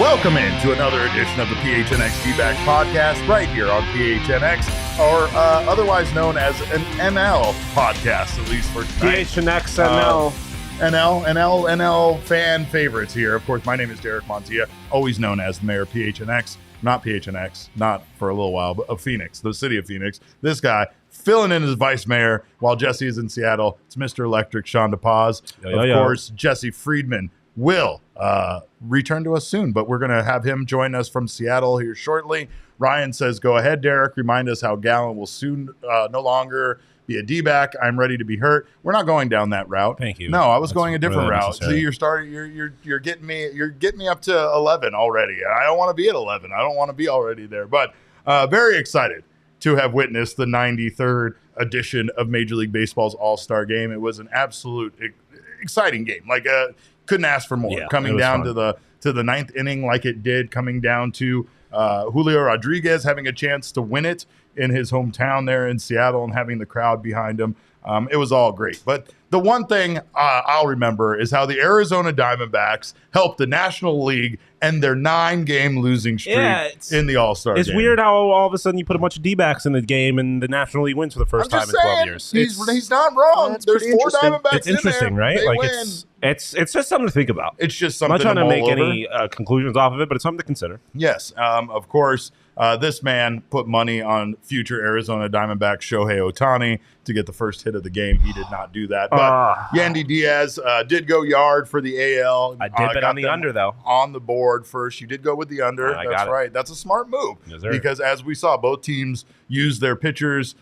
Welcome in to another edition of the PHNX D-Back podcast right here on PHNX, or otherwise known as an NL podcast, at least for tonight. PHNX NL. NL fan favorites here. Of course, my name is Derek Montilla, always known as the mayor of PHNX, not PHNX, not for a little while, but of Phoenix, the city of Phoenix. This guy filling in as vice mayor while Jesse is in Seattle. It's Mr. Electric, Shawn DePaz. Of course, Jesse Friedman will return to us soon, but we're going to have him join us from Seattle here shortly. Ryan says, go ahead, Derek. Remind us how Gallen will soon no longer be a D-back. I'm ready to be hurt. We're not going down that route. Thank you. No, I was going a different really route. necessary. See, you're getting me up to 11 already. I don't want to be at 11. I don't want to be already there, but very excited to have witnessed the 93rd edition of Major League Baseball's All-Star Game. It was an absolute exciting game. Couldn't ask for more. Yeah, coming down to the ninth inning like it did, coming down to Julio Rodriguez having a chance to win it in his hometown there in Seattle and having the crowd behind him. It was all great. But the one thing I'll remember is how the Arizona Diamondbacks helped the National League end their 9-game losing streak in the All-Star game. It's weird how all of a sudden you put a bunch of D-backs in the game and the National League wins for the first time in 12 years. He's not wrong. There's 4 Diamondbacks It's interesting, in there. right? They Like win. it's just something to think about. It's just something I'm not trying to make over. any conclusions off of it, but it's something to consider. Yes, of course. This man put money on future Arizona Diamondback Shohei Ohtani to get the first hit of the game. He did not do that. But Yandy Diaz did go yard for the AL. I did bet on the under, though. On the board first. You did go with the under. That's right. That's a smart move. Yes, sir. Because as we saw, both teams used their pitchers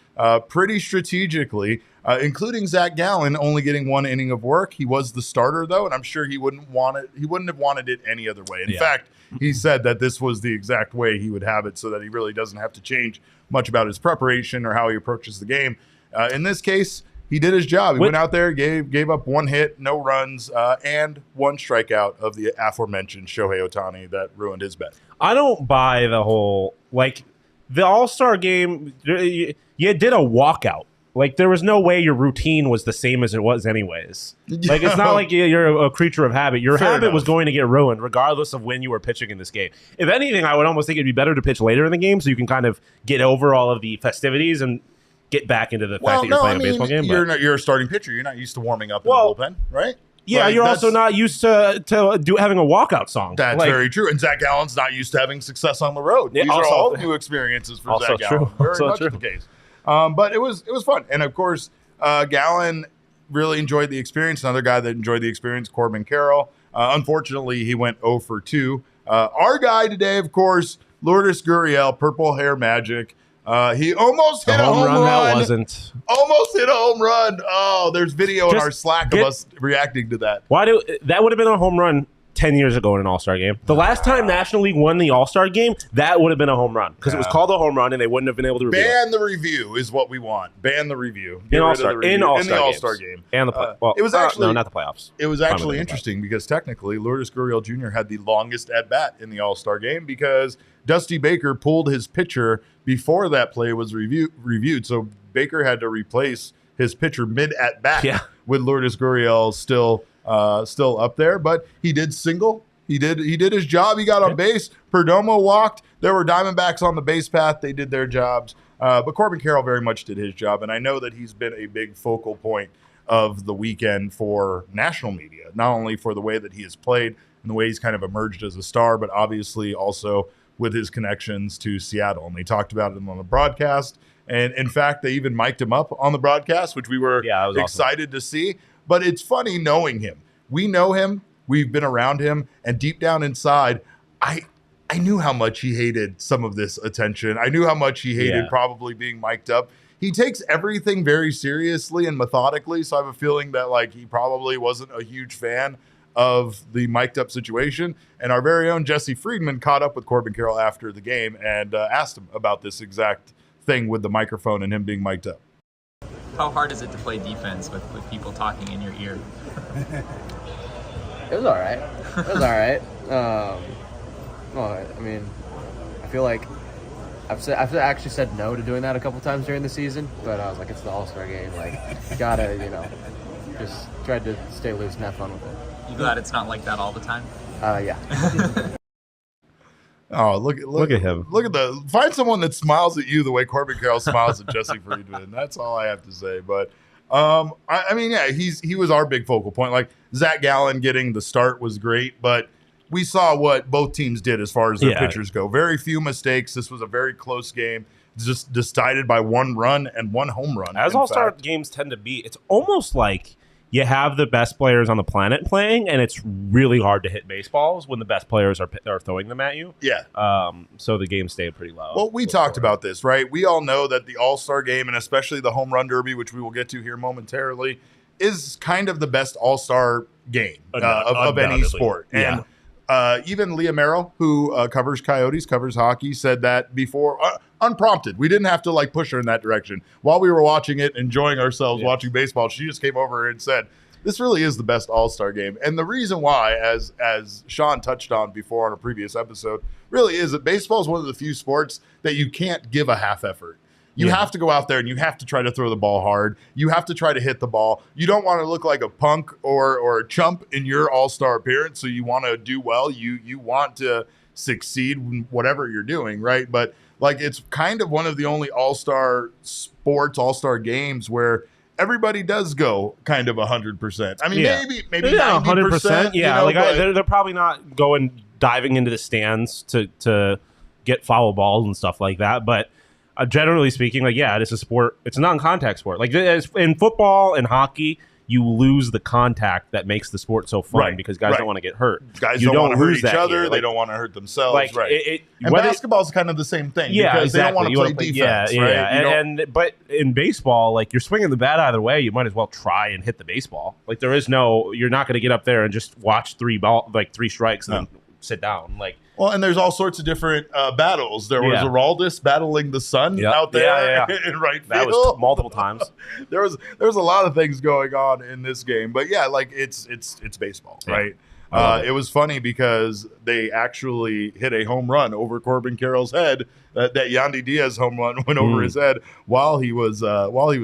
pretty strategically, including Zac Gallen only getting 1 inning of work. He was the starter, though, and I'm sure he wouldn't have wanted it any other way. In fact, he said that this was the exact way he would have it so that he really doesn't have to change much about his preparation or how he approaches the game. In this case, he did his job. He went out there, gave up 1 hit, no runs, and 1 strikeout of the aforementioned Shohei Ohtani that ruined his bet. I don't buy the whole, the All-Star game, you did a walkout. There was no way your routine was the same as it was anyways. It's not like you're a creature of habit. Your habit was going to get ruined regardless of when you were pitching in this game. If anything, I would almost think it'd be better to pitch later in the game so you can kind of get over all of the festivities and get back into the fact that you're playing a baseball game. You're a starting pitcher. You're not used to warming up in the bullpen, right? Yeah, you're also not used to having a walkout song. That's very true. And Zac Gallen's not used to having success on the road. These are all new experiences for Zac Gallen. Very much the case. But it was fun. And, of course, Gallen really enjoyed the experience. Another guy that enjoyed the experience, Corbin Carroll. Unfortunately, he went 0 for 2. Our guy today, of course, Lourdes Gurriel, Purple Hair Magic. He almost hit a home run. That wasn't. Almost hit a home run. Oh, there's video in our Slack of us reacting to that. That would have been a home run 10 years ago in an All-Star game. The last time National League won the All-Star game, that would have been a home run because it was called a home run and they wouldn't have been able to review it. Ban the review is what we want. Ban the review. In the All-Star game. And the play. It was actually no, not the playoffs. It was actually interesting because technically Lourdes Gurriel Jr. had the longest at-bat in the All-Star game because Dusty Baker pulled his pitcher before that play was reviewed. So Baker had to replace his pitcher mid-at-bat with Lourdes Gurriel still up there, but he did single. He did his job. He got on base. Perdomo walked. There were Diamondbacks on the base path. They did their jobs. But Corbin Carroll very much did his job, and I know that he's been a big focal point of the weekend for national media, not only for the way that he has played and the way he's kind of emerged as a star, but obviously also with his connections to Seattle. And they talked about him on the broadcast. And in fact, they even mic'd him up on the broadcast, which we were excited to see. But it's funny knowing him. We know him. We've been around him. And deep down inside, I knew how much he hated some of this attention. I knew how much he hated probably being mic'd up. He takes everything very seriously and methodically. So I have a feeling that he probably wasn't a huge fan of the mic'd up situation. And our very own Jesse Friedman caught up with Corbin Carroll after the game and asked him about this exact thing with the microphone and him being mic'd up. How hard is it to play defense with people talking in your ear? It was all right. Well, I mean, I feel like I've actually said no to doing that a couple times during the season, but I was like, it's the All-Star game. You gotta, just tried to stay loose and have fun with it. You glad it's not like that all the time? Yeah. Oh, look at him. Find someone that smiles at you the way Corbin Carroll smiles at Jesse Friedman. That's all I have to say. But I mean, yeah, he was our big focal point. Like Zac Gallen getting the start was great, but we saw what both teams did as far as their pitchers go. Very few mistakes. This was a very close game. Just decided by one run and one home run. As all-star games tend to be, it's almost like you have the best players on the planet playing, and it's really hard to hit baseballs when the best players are throwing them at you. Yeah. So the game stayed pretty low. Well, we talked about this, right? We all know that the all-star game, and especially the home run derby, which we will get to here momentarily, is kind of the best all-star game of any sport. And even Leah Merrill, who covers Coyotes, covers hockey, said that before, unprompted. We didn't have to like push her in that direction. While we were watching it, enjoying ourselves watching baseball, she just came over and said, this really is the best all-star game. And the reason why, as Shawn touched on before on a previous episode, really is that baseball is one of the few sports that you can't give a half effort. You have to go out there and you have to try to throw the ball hard. You have to try to hit the ball. You don't want to look like a punk or a chump in your all-star appearance, so you want to do well. You want to succeed in whatever you're doing, right? But like it's kind of one of the only all-star sports, all-star games where everybody does go kind of 100%. I mean, maybe 90%. Yeah, they're probably not diving into the stands to get foul balls and stuff like that, but generally speaking, it's a sport. It's a non-contact sport. Like in football and hockey, you lose the contact that makes the sport so fun because guys don't want to get hurt. Guys don't want to hurt each other. They don't want to hurt themselves. Like, right. And basketball is kind of the same thing. Because they don't want to play defense. Right? But in baseball, like you're swinging the bat either way, you might as well try and hit the baseball. Like you're not going to get up there and just watch three strikes and then sit down. Like. Well, and there's all sorts of different battles. There was Geraldo battling the sun out there in right field. That was multiple times. there was a lot of things going on in this game, but it's baseball, right? It was funny because they actually hit a home run over Corbin Carroll's head. That Yandy Diaz home run went over his head while he was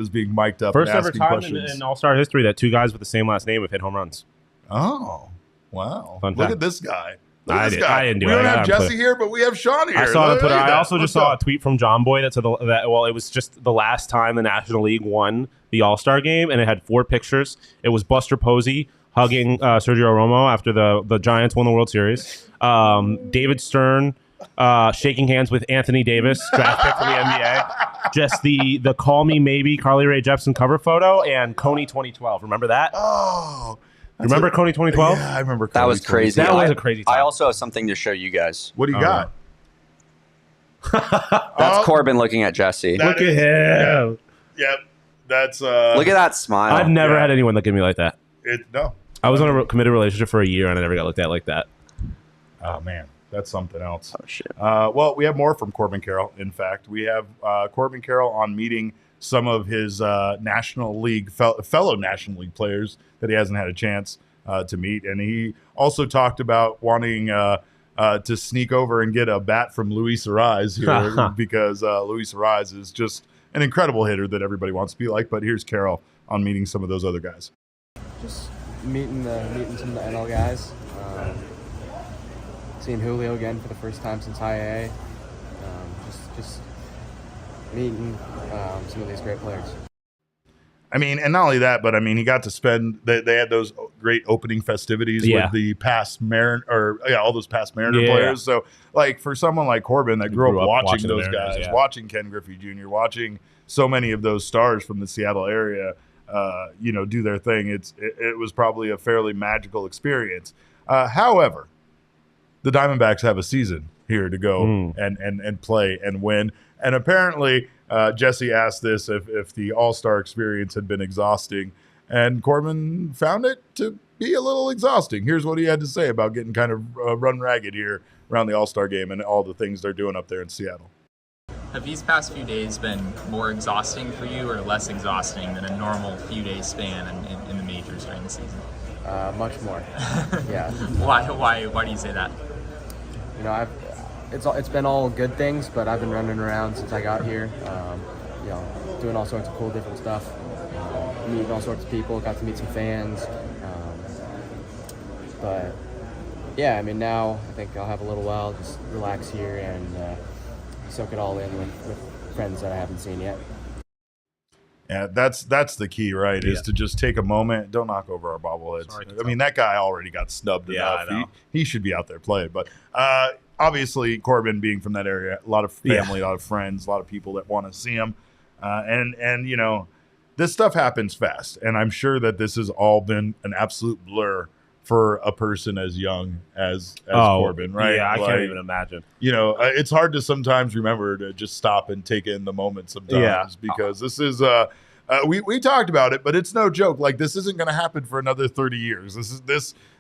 being mic'd up. First and ever asking time questions. in All-Star history that two guys with the same last name have hit home runs. Oh, wow! Look at this guy. I didn't do it. We don't have Jesse here, but we have Shawn here. I also just saw a tweet from John Boy that said it was just the last time the National League won the All-Star game, and it had 4 pictures. It was Buster Posey hugging Sergio Romo after the Giants won the World Series. David Stern shaking hands with Anthony Davis, draft pick from the NBA. Just the Call Me Maybe Carly Rae Jepsen cover photo, and Coney 2012. Remember that? Oh. Remember Coney 2012? Yeah, I remember. That was crazy. That was a crazy time. I also have something to show you guys. What do you got? That's Corbin looking at Jesse. Look at him. Yep. That's look at that smile. I've never had anyone look at me like that. No. I was in a committed relationship for a year and I never got looked at like that. Oh man, that's something else. Oh shit. Well, we have more from Corbin Carroll. In fact, we have Corbin Carroll on meeting some of his National League fellow National League players that he hasn't had a chance to meet, and he also talked about wanting to sneak over and get a bat from Luis Arraez here because Luis Arraez is just an incredible hitter that everybody wants to be like. But here's Carroll on meeting some of those other guys. Just meeting some of the NL guys. Seeing Julio again for the first time since high A. Just meeting some of these great players. I mean, and not only that, but I mean, he got to spend. They had those great opening festivities with the past all those past Mariner players. So, like for someone like Corbin that grew up watching those guys, watching Ken Griffey Jr., watching so many of those stars from the Seattle area, do their thing. It was probably a fairly magical experience. However, the Diamondbacks have a season here to go and play and win. And apparently, Jesse asked this if the All-Star experience had been exhausting, and Corbin found it to be a little exhausting. Here's what he had to say about getting kind of run ragged here around the All-Star game and all the things they're doing up there in Seattle. Have these past few days been more exhausting for you or less exhausting than a normal few day span in the majors during the season? Much more. Yeah. Why do you say that? It's been all good things, but I've been running around since I got here, doing all sorts of cool different stuff, meeting all sorts of people, got to meet some fans, but yeah, I mean, now I think I'll have a little while, just relax here and soak it all in with friends that I haven't seen yet. Yeah, that's the key, right? Is to just take a moment. Don't knock over our bobbleheads. I mean, that guy already got snubbed enough. He should be out there playing. But obviously, Corbin being from that area, a lot of family, a lot of friends, a lot of people that want to see him. And you know, this stuff happens fast. And I'm sure that this has all been an absolute blur for a person as young as Corbin, right? Yeah, I can't even imagine. You know, it's hard to sometimes remember to just stop and take in the moment sometimes because this is we talked about it, but it's no joke. Like, this isn't going to happen for another 30 years.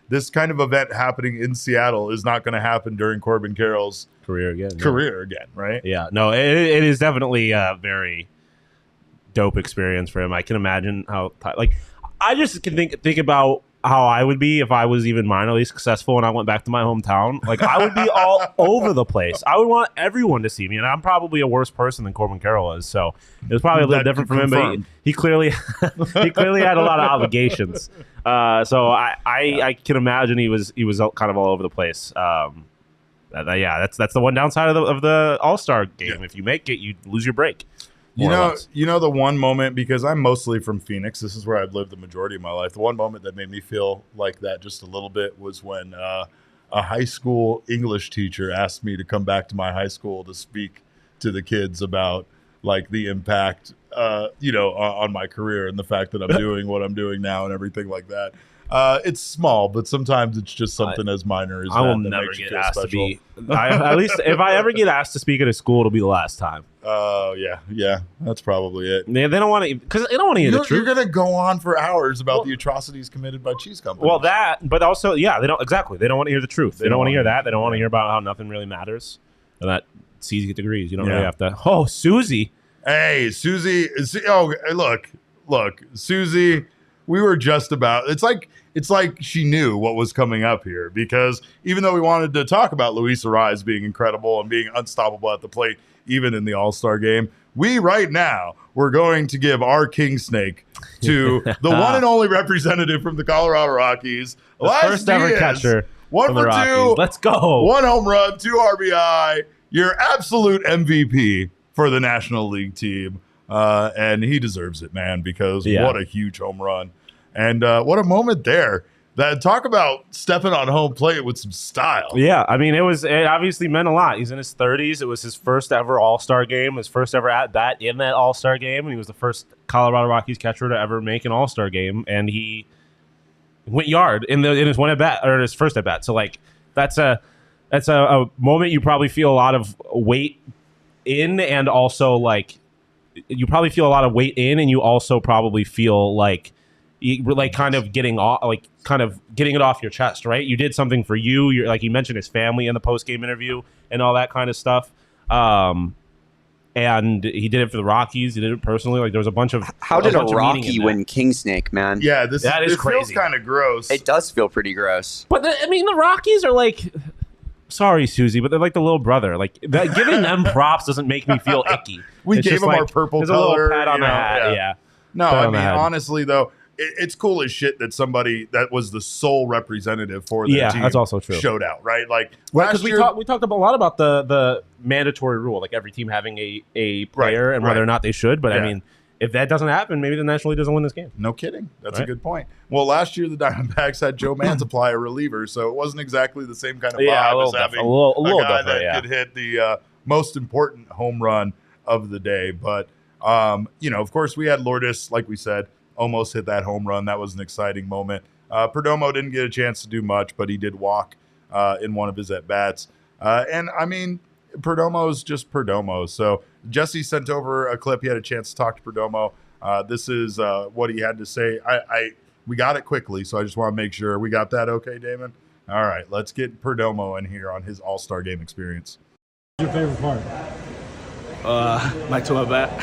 This kind of event happening in Seattle is not going to happen during Corbin Carroll's career again, right? Yeah, no, it is definitely a very dope experience for him. I can imagine how, like, I just can think about how I would be if I was even minorly successful and I went back to my hometown. Like, I would be all over the place. I would want everyone to see me, and I'm probably a worse person than Corbin Carroll is. So it was probably a little different from him, but he clearly had a lot of obligations. So I can imagine he was kind of all over the place. That's the one downside of the All-Star game. Yeah. If you make it, you lose your break. You know the one moment, because I'm mostly from Phoenix, this is where I've lived the majority of my life. The one moment that made me feel like that just a little bit was when a high school English teacher asked me to come back to my high school to speak to the kids about like the impact, on my career and the fact that I'm doing what I'm doing now and everything like that. It's small, but sometimes it's just something as minor as I will never get asked to be. At least if I ever get asked to speak at a school, it'll be the last time. Oh, yeah, that's probably it. They don't want to, because they don't want to hear the truth. You're going to go on for hours about the atrocities committed by cheese companies. Well, that, but also, they don't want to hear the truth. They don't want to hear that. They don't want to hear about how nothing really matters. And that it's easy to get degrees. You don't really have to. Oh, Susie. Hey, Susie. Oh, look, Susie. We were just about. It's like she knew what was coming up here, because even though we wanted to talk about Luis Arraez being incredible and being unstoppable at the plate, even in the All-Star game, we're going to give our king snake to the one and only representative from the Colorado Rockies, the first ever catcher. 1 for 2. Let's go. 1 home run, 2 RBI. Your absolute MVP for the National League team. And he deserves it, man, because what a huge home run. And what a moment there. Talk about stepping on home plate with some style. Yeah, I mean, it obviously meant a lot. He's in his 30s. It was his first ever All-Star game, his first ever at-bat in that All-Star game, and he was the first Colorado Rockies catcher to ever make an All-Star game, and he went yard in his one at-bat, or his first at-bat. So, like, that's a moment you probably feel a lot of weight in, and also, like, you probably feel a lot of weight in, and you also probably feel like kind of getting it off your chest, right? You did something for you. You're like, you mentioned his family in the post-game interview and all that kind of stuff. And he did it for the Rockies. He did it personally. Like, there was a bunch of how did a Rocky win King Snake, man? Yeah, this is crazy. Feels kind of gross. It does feel pretty gross. But the Rockies are like, sorry, Susie, but they're like the little brother. Like, giving them props doesn't make me feel icky. We gave them our purple color. There's a little pat on the hat. Yeah. No, I mean, honestly, though, it's cool as shit that somebody that was the sole representative for their team that's also true. Showed out, right? Like, because we talked a lot about the mandatory rule, like every team having a player and whether or not they should. But I mean, if that doesn't happen, maybe the National League doesn't win this game. No kidding. That's a good point. Well, last year the Diamondbacks had Joe Manzaply, a reliever, so it wasn't exactly the same kind of vibe as having a guy that could hit the most important home run of the day. But of course, we had Lourdes, like we said, almost hit that home run. That was an exciting moment. Perdomo didn't get a chance to do much, but he did walk in one of his at-bats. And, I mean, Perdomo's just Perdomo. So Jesse sent over a clip. He had a chance to talk to Perdomo. This is what he had to say. We got it quickly, so I just want to make sure we got that okay, Damon? All right, let's get Perdomo in here on his All-Star game experience. What's your favorite part? My tour bat.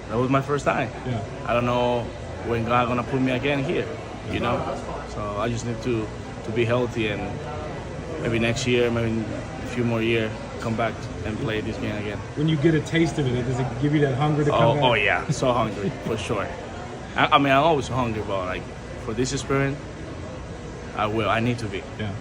That was my first time. Yeah. I don't know when God gonna put me again here, So I just need to be healthy, and maybe next year, maybe a few more years, come back and play this game again. When you get a taste of it, does it give you that hunger to come back? Oh yeah, so hungry for sure. I mean, I'm always hungry, but like for this experience, I will. I need to be. Yeah.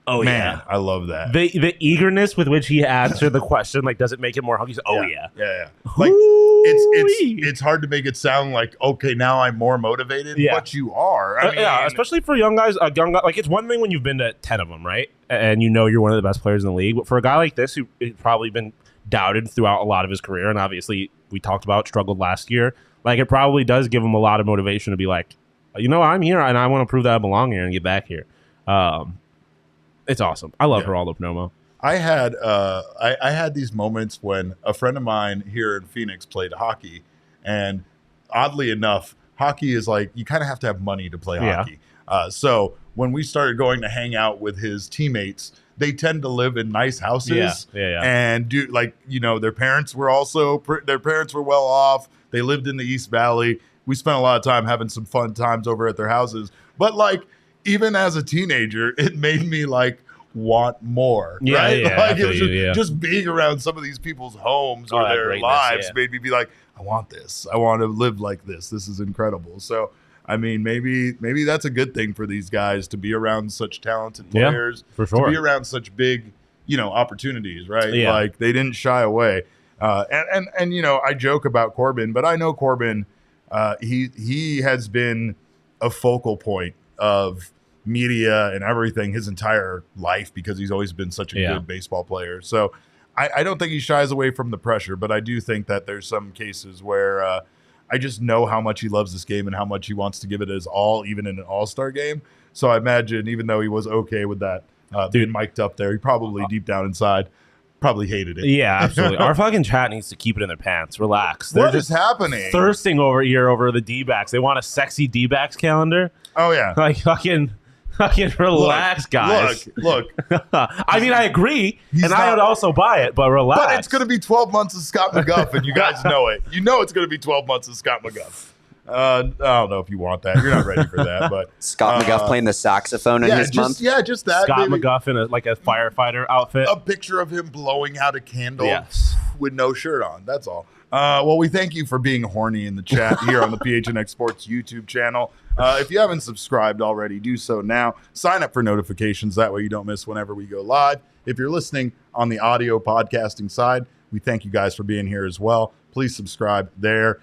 Oh, Man, yeah. I love that. The eagerness with which he answered the question, like, does it make it more hungry? Oh, yeah. Yeah. Like, it's hard to make it sound like, okay, now I'm more motivated, but you are. I mean, yeah, especially for young guys. Like, it's one thing when you've been to 10 of them, right? And you know you're one of the best players in the league. But for a guy like this who has probably been doubted throughout a lot of his career, and obviously we talked about struggled last year, like, it probably does give him a lot of motivation to be like, you know, I'm here and I want to prove that I belong here and get back here. It's awesome. I love Geraldo Perdomo. I had these moments when a friend of mine here in Phoenix played hockey, and oddly enough, hockey is like you kind of have to have money to play hockey. So when we started going to hang out with his teammates, they tend to live in nice houses, and do like their parents were well off. They lived in the East Valley. We spent a lot of time having some fun times over at their houses, but like. Even as a teenager, it made me like want more. Right? Like it was just being around some of these people's homes or their lives made me be like, I want this. I want to live like this. This is incredible. So, I mean, maybe that's a good thing for these guys to be around such talented players, for sure. To be around such big, opportunities, right? Yeah. Like they didn't shy away. And I joke about Corbin, but I know Corbin. He has been a focal point of media and everything his entire life because he's always been such a good baseball player. So I don't think he shies away from the pressure, but I do think that there's some cases where I just know how much he loves this game and how much he wants to give it his all, even in an all-star game. So I imagine even though he was okay with that being mic'd up there, he probably deep down inside probably hated it. Yeah, absolutely. Our fucking chat needs to keep it in their pants. Relax. They're What just is happening? thirsting over the D-backs. They want a sexy D-backs calendar. Oh, yeah. Like fucking relax, guys. Look. I mean, I agree, and I not- would also buy it, but relax. But it's going to be 12 months of Scott McGuff, and you guys know it. You know it's going to be 12 months of Scott McGuff. I don't know if you want that. You're not ready for that. But Scott McGuff playing the saxophone in his month. Yeah, just that. Scott maybe McGuff in a firefighter outfit. a picture of him blowing out a candle Yes. with no shirt on. That's all. Well, we thank you for being horny in the chat here on the PHNX Sports YouTube channel. If you haven't subscribed already, do so now. Sign up for notifications. That way you don't miss whenever we go live. If you're listening on the audio podcasting side, we thank you guys for being here as well. Please subscribe there.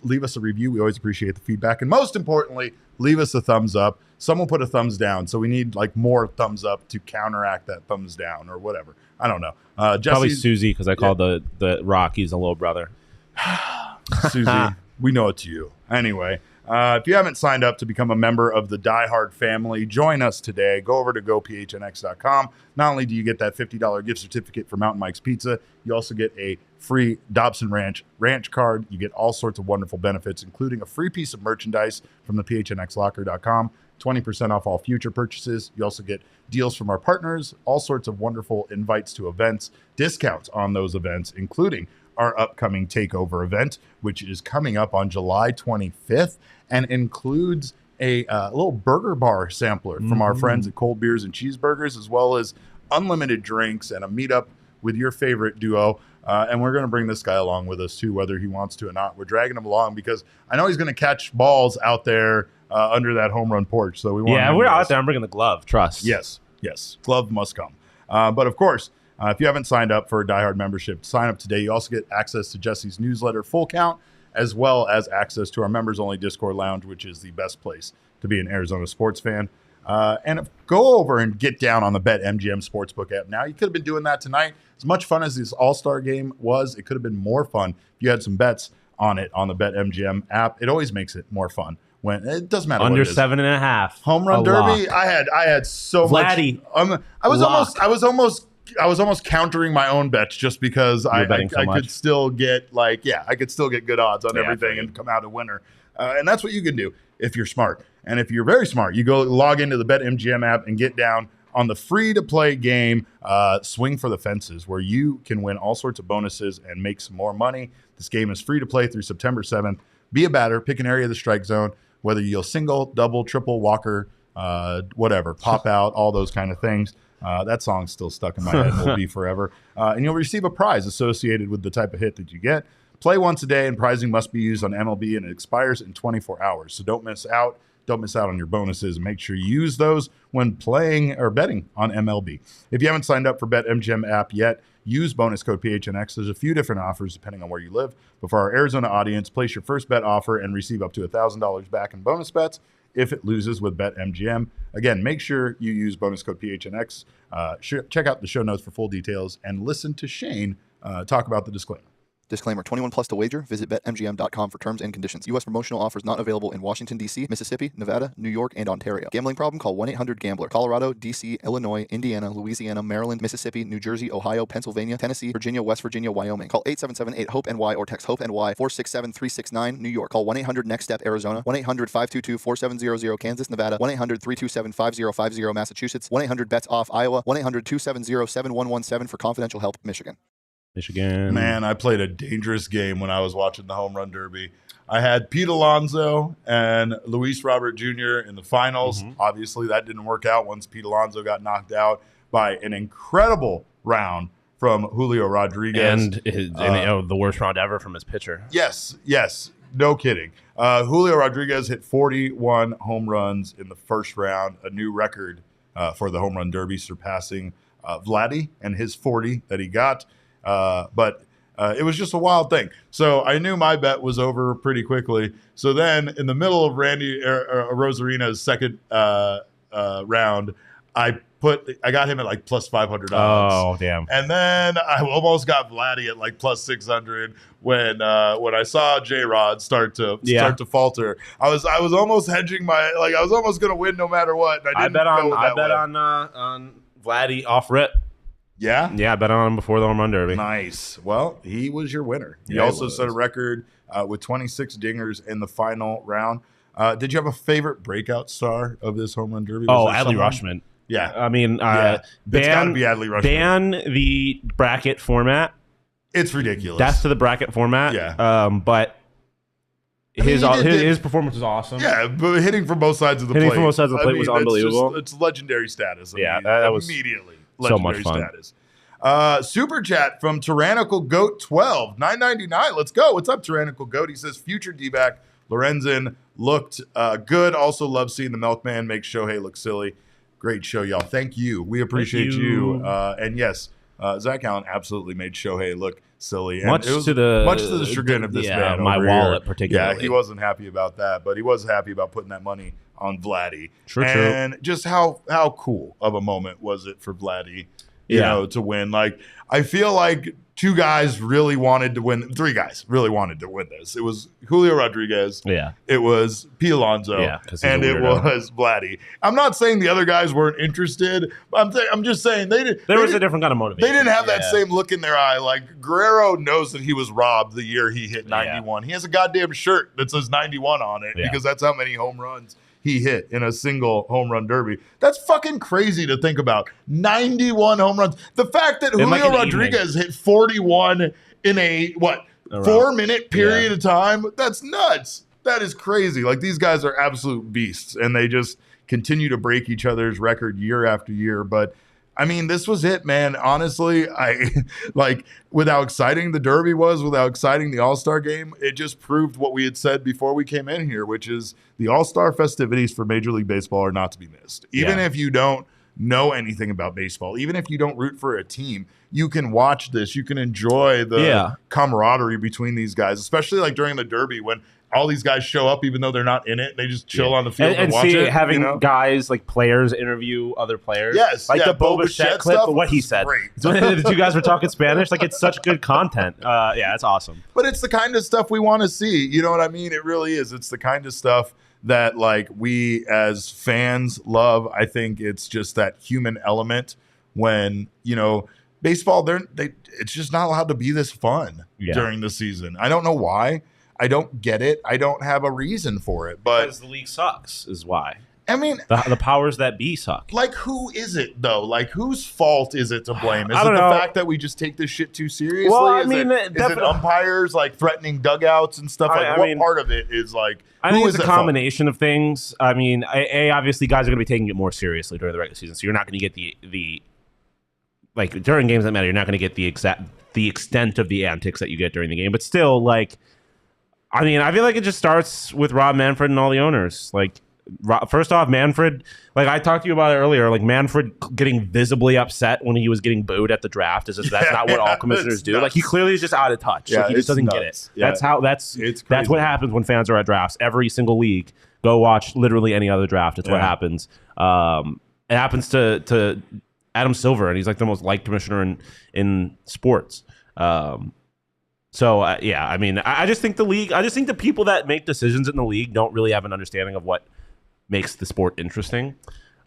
Leave us a review. We always appreciate the feedback. And most importantly, leave us a thumbs up. Someone put a thumbs down. So we need like more thumbs up to counteract that thumbs down or whatever. I don't know. Probably Susie, because I called the Rockies a little brother. Susie, we know it's you. Anyway, if you haven't signed up to become a member of the Die Hard family, join us today. Go over to gophnx.com. Not only do you get that $50 gift certificate for Mountain Mike's Pizza, you also get a free Dobson Ranch card. You get all sorts of wonderful benefits, including a free piece of merchandise from the phnxlocker.com, 20% off all future purchases. You also get deals from our partners, all sorts of wonderful invites to events, discounts on those events, including our upcoming takeover event, which is coming up on July 25th and includes a little burger bar sampler from our friends at Cold Beers and Cheeseburgers, as well as unlimited drinks and a meetup with your favorite duo. And we're going to bring this guy along with us too, whether he wants to or not. We're dragging him along because I know he's going to catch balls out there under that home run porch. So we want. Yeah, we're out there. I'm bringing the glove. Trust. Yes. Glove must come. But of course, if you haven't signed up for a Die Hard membership, sign up today. You also get access to Jesse's newsletter, Full Count, as well as access to our members-only Discord lounge, which is the best place to be an Arizona sports fan. And go over and get down on the BetMGM Sportsbook app now. You could have been doing that tonight. As much fun as this All-Star game was, it could have been more fun if you had some bets on it on the BetMGM app. It always makes it more fun. When it doesn't matter Under what it is. 7.5 Home run derby. I had so Vladdy, much. I was almost countering my own bets just because I could still get I could still get good odds on everything and come out a winner. And that's what you can do if you're smart. And if you're very smart, you go log into the BetMGM app and get down on the free-to-play game, Swing for the Fences, where you can win all sorts of bonuses and make some more money. This game is free to play through September 7th. Be a batter, pick an area of the strike zone, whether you'll single, double, triple, walker, whatever, pop out, all those kind of things. That song's still stuck in my head and will be forever. And you'll receive a prize associated with the type of hit that you get. Play once a day, and prizing must be used on MLB, and it expires in 24 hours. So don't miss out. Don't miss out on your bonuses. Make sure you use those when playing or betting on MLB. If you haven't signed up for BetMGM app yet, use bonus code PHNX. There's a few different offers depending on where you live. But for our Arizona audience, place your first bet offer and receive up to $1,000 back in bonus bets if it loses with BetMGM. Again, make sure you use bonus code PHNX. Check out the show notes for full details and listen to Shane talk about the disclaimer. Disclaimer, 21 plus to wager. Visit BetMGM.com for terms and conditions. U.S. promotional offers not available in Washington, D.C., Mississippi, Nevada, New York, and Ontario. Gambling problem? Call 1-800-GAMBLER. Colorado, D.C., Illinois, Indiana, Louisiana, Maryland, Mississippi, New Jersey, Ohio, Pennsylvania, Tennessee, Virginia, West Virginia, Wyoming. Call 877-8-HOPE-NY or text HOPE-NY 467-369, New York. Call 1-800-NEXT-STEP, Arizona. 1-800-522-4700, Kansas, Nevada. 1-800-327-5050, Massachusetts. 1-800-BETS-OFF, Iowa. 1-800-270-7117 for confidential help, Michigan. Man, I played a dangerous game when I was watching the Home Run Derby. I had Pete Alonso and Luis Robert Jr. in the finals. Obviously, that didn't work out once Pete Alonso got knocked out by an incredible round from Julio Rodriguez. And the worst round ever from his pitcher. Yes, no kidding. Julio Rodriguez hit 41 home runs in the first round, a new record for the Home Run Derby, surpassing Vladdy and his 40 that he got. But it was just a wild thing. So I knew my bet was over pretty quickly. So then in the middle of Randy Rosarina's second round, I got him at like plus 500 odds. Oh, damn. And then I almost got Vladdy at like plus 600 when I saw J-Rod start to falter. I was almost hedging I was almost going to win no matter what. And I bet on Vladdy off rip. Yeah? Yeah, I bet on him before the Home Run Derby. Nice. Well, he was your winner. He Yeah, also set a record with 26 dingers in the final round. Did you have a favorite breakout star of this Home Run Derby? Adley Rushman. Yeah. I mean, it's got to be Adley Rushman. Ban the bracket format. It's ridiculous. Death to the bracket format. Yeah. But his performance was awesome. Yeah, but hitting from both sides of the plate. Was unbelievable. It's legendary status. That was immediately so much fun. Status. Super chat from Tyrannical Goat 12, $9.99. Let's go. What's up, Tyrannical Goat? He says future D-back Lorenzen looked good. Also love seeing the Milkman make Shohei look silly. Great show, y'all. Thank you. We appreciate you. And yes, Zac Gallen absolutely made Shohei look silly. And much to the chagrin of this man. My wallet, here. particularly. Yeah, he wasn't happy about that, but he was happy about putting that money on Vladdy. True. Just how cool of a moment was it for Vladdy, you know, to win? Like, I feel like three guys really wanted to win this. It was Julio Rodriguez. Yeah. It was Pete Alonso. Yeah, and it was Vladdy. I'm not saying the other guys weren't interested. I'm just saying they was a different kind of motivation. They didn't have that same look in their eye. Like, Guerrero knows that he was robbed the year he hit 91. He has a goddamn shirt that says 91 on it because that's how many home runs he hit in a single home run derby. That's fucking crazy to think about. 91 home runs. The fact that Julio Rodriguez hit 41 in a 4-minute period of time, that's nuts. That is crazy. Like, these guys are absolute beasts, and they just continue to break each other's record year after year. But I mean, this was it, man. Honestly, with how exciting the Derby was, with how exciting the All-Star game, it just proved what we had said before we came in here, which is the All-Star festivities for Major League Baseball are not to be missed. Even if you don't know anything about baseball, even if you don't root for a team, you can watch this. You can enjoy the camaraderie between these guys, especially like during the Derby when all these guys show up even though they're not in it. They just chill on the field and watch it. Having guys like players interview other players. Yes. Like the Boba Fett clip of what he said. Great. The two guys were talking Spanish. Like, it's such good content. It's awesome. But it's the kind of stuff we want to see. You know what I mean? It really is. It's the kind of stuff that like we as fans love. I think it's just that human element when, you know, baseball, it's just not allowed to be this fun during the season. I don't know why. I don't get it. I don't have a reason for it. But because the league sucks is why. I mean, the powers that be suck. Like, who is it though? Like, whose fault is it to blame? Is it the fact that we just take this shit too seriously? Well, I is mean, it umpires like threatening dugouts and stuff? Like, what part of it is like? I think it's a combination of things. I mean, obviously guys are going to be taking it more seriously during the regular season, so you're not going to get the like during games that matter. You're not going to get the extent of the antics that you get during the game, but still, like. I mean, I feel like it just starts with Rob Manfred and all the owners. Like, First off, Manfred, like I talked to you about it earlier, like Manfred getting visibly upset when he was getting booed at the draft. That's not what all commissioners do. Nuts. Like he clearly is just out of touch. Yeah, like he just doesn't get nuts. it. Yeah. That's It's what crazy. happens when fans are at drafts. Every single league. Go watch literally any other draft. It's what happens. It happens to Adam Silver, and he's like the most liked commissioner in sports. So I mean, I just think the people that make decisions in the league don't really have an understanding of what makes the sport interesting.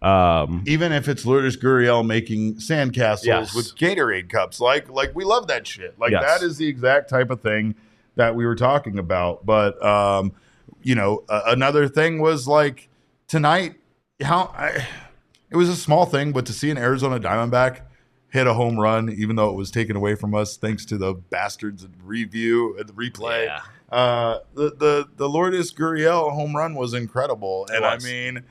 Even if it's Lourdes Gurriel making sandcastles Yes. with Gatorade cups, like we love that shit. Like Yes. that is the exact type of thing that we were talking about. But another thing was like tonight, it was a small thing, but to see an Arizona Diamondback hit a home run, even though it was taken away from us thanks to the bastards at review and the replay. Yeah. The Lourdes Gurriel home run was incredible, and I mean,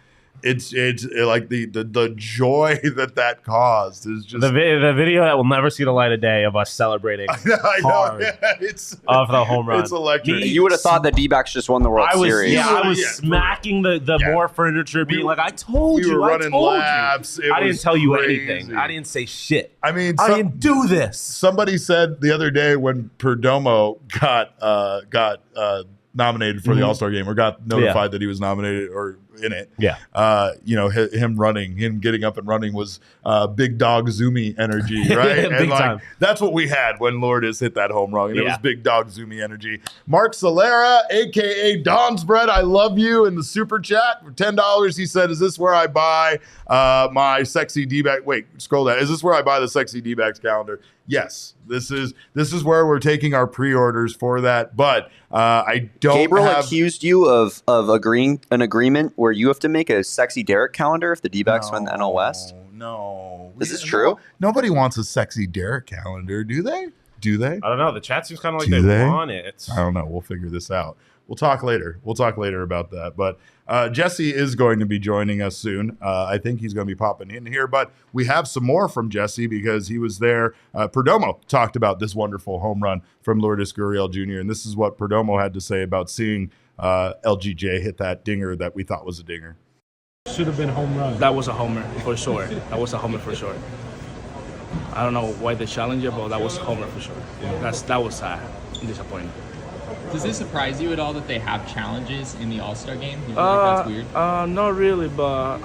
it's like the joy that caused is just The video that will never see the light of day of us celebrating I know, hard it's of the home run. It's electric. You would have thought the D-backs just won the World Series. I was smacking the more furniture, being like, I told we you, were I running told laps. you. It I didn't was tell you crazy. anything. I didn't say shit. I mean, I didn't do this. Somebody said the other day when Perdomo got nominated for the All-Star game, or got notified that he was nominated or in it. Yeah. Him running, him getting up and running was big dog zoomy energy, right? Big time. That's what we had when Lourdes hit that home run. And it Yeah. was big dog zoomy energy. Mark Solera, aka Don's Bread, I love you, in the super chat for $10. He said, "Is this where I buy my sexy D-back?" Wait, scroll down. Is this where I buy the sexy D-backs calendar? Yes, this is where we're taking our pre-orders for that. But I don't. Gabriel accused you of agreeing an agreement where you have to make a sexy Derek calendar if the D-backs win the NL West. No, Is this true? Nobody wants a sexy Derek calendar, do they? Do they? I don't know. The chat seems kind of like Do they they? want it. I don't know. We'll figure this out. We'll talk later. We'll talk later about that. But Jesse is going to be joining us soon. I think he's going to be popping in here. But we have some more from Jesse because he was there. Perdomo talked about this wonderful home run from Lourdes Gurriel Jr. And this is what Perdomo had to say about seeing LGJ hit that dinger that we thought was a dinger. Should have been home run. That was a homer for sure. That was a homer for sure. I don't know why they challenged it, but that was a homer for sure. That was disappointing. Does it surprise you at all that they have challenges in the All-Star game? You feel like that's weird? Not really, but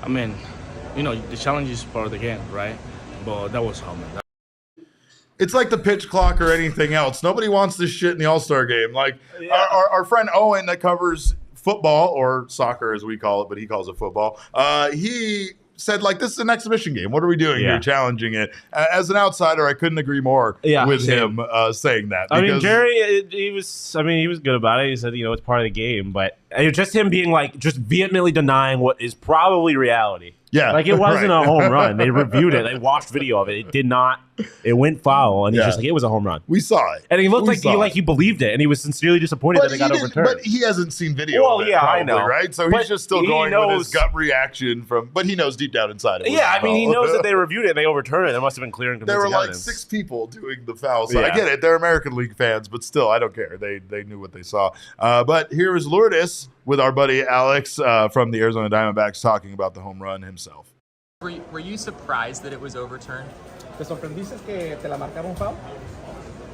I mean, the challenge is part of the game, right? But that was a homer. It's like the pitch clock or anything else. Nobody wants this shit in the All-Star game. Like our friend Owen that covers football, or soccer as we call it, but he calls it football. He said, like, this is an exhibition game. What are we doing here? Challenging it. As an outsider, I couldn't agree more with him saying that. I mean, Jerry, he was good about it. He said, it's part of the game, but it was just him being like, just vehemently denying what is probably reality. Yeah. Like, it wasn't a home run. They reviewed it. They watched video of it. It did not. It went foul, and he's just like, it was a home run. We saw it. And he looked like he believed it, and he was sincerely disappointed that it got overturned. But he hasn't seen video Well, of it, yeah, probably, I know. right? So But he's just still he going with his knows- gut reaction but he knows deep down inside it. Yeah, I mean, he knows that they reviewed it and they overturned it. There must have been clear and There convincing were like evidence. 6 people doing the foul. So I Yeah. get it. They're American League fans, but still, I don't care. They knew what they saw. But here is Lourdes with our buddy Alex from the Arizona Diamondbacks talking about the home run himself. Were you surprised that it was overturned? ¿Te sorprendiste que te la marcaron foul?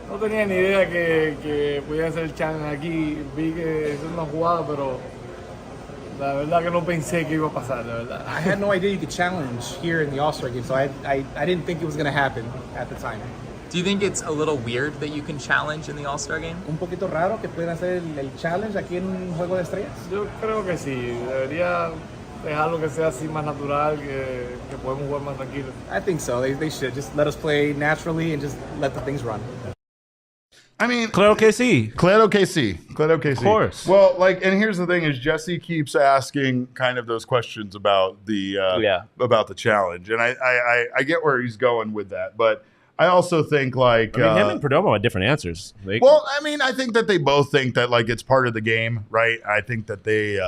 No tenía ni idea que podía hacer el challenge aquí. Vi que es una jugada, pero la verdad que no pensé que iba a pasar, la verdad. I had no idea you could challenge here in the All-Star game, so I didn't think it was going to happen at the time. Do you think it's a little weird that you can challenge in the All-Star game? Un poquito raro que puedan hacer el challenge aquí en un Juego de Estrellas. Yo creo que sí. Debería dejarlo que sea así más natural, que podemos jugar más tranquilos. I think so. They should just let us play naturally and just let the things run. I mean, Claro que sí. Claro que sí. Of course. Well, and here's the thing: is Jesse keeps asking kind of those questions about the about the challenge, and I get where he's going with that, but I also think like I mean, him and Perdomo had different answers. Well, I mean, I think that they both think that like it's part of the game, right? I think that they,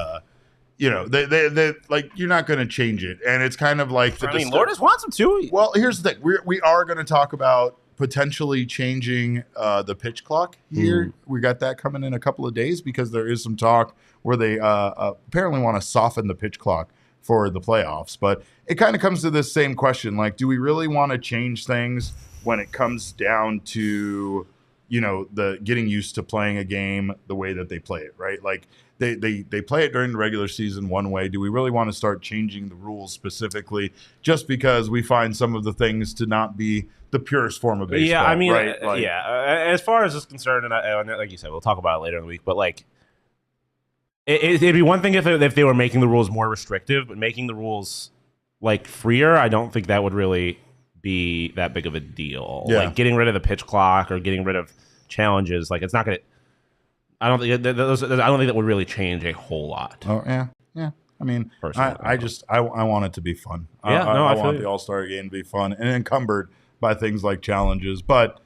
they like you're not going to change it, and it's kind of like Lourdes wants him to. Well, here's the thing: we are going to talk about potentially changing the pitch clock here. We got that coming in a couple of days because there is some talk where they apparently want to soften the pitch clock for the playoffs. But it kind of comes to this same question, like, do we really want to change things when it comes down to, the getting used to playing a game the way that they play it, right? Like they play it during the regular season one way. Do we really want to start changing the rules specifically just because we find some of the things to not be the purest form of baseball? Yeah, I mean, right? Like, as far as this is concerned, and like you said, we'll talk about it later in the week, but like, it'd be one thing if they were making the rules more restrictive, but making the rules like freer, I don't think that would really be that big of a deal. Yeah. Like getting rid of the pitch clock or getting rid of challenges, like it's not going to. I don't think that would really change a whole lot. Oh yeah. I mean, I want it to be fun. Yeah, I want the All-Star game to be fun and encumbered by things like challenges, but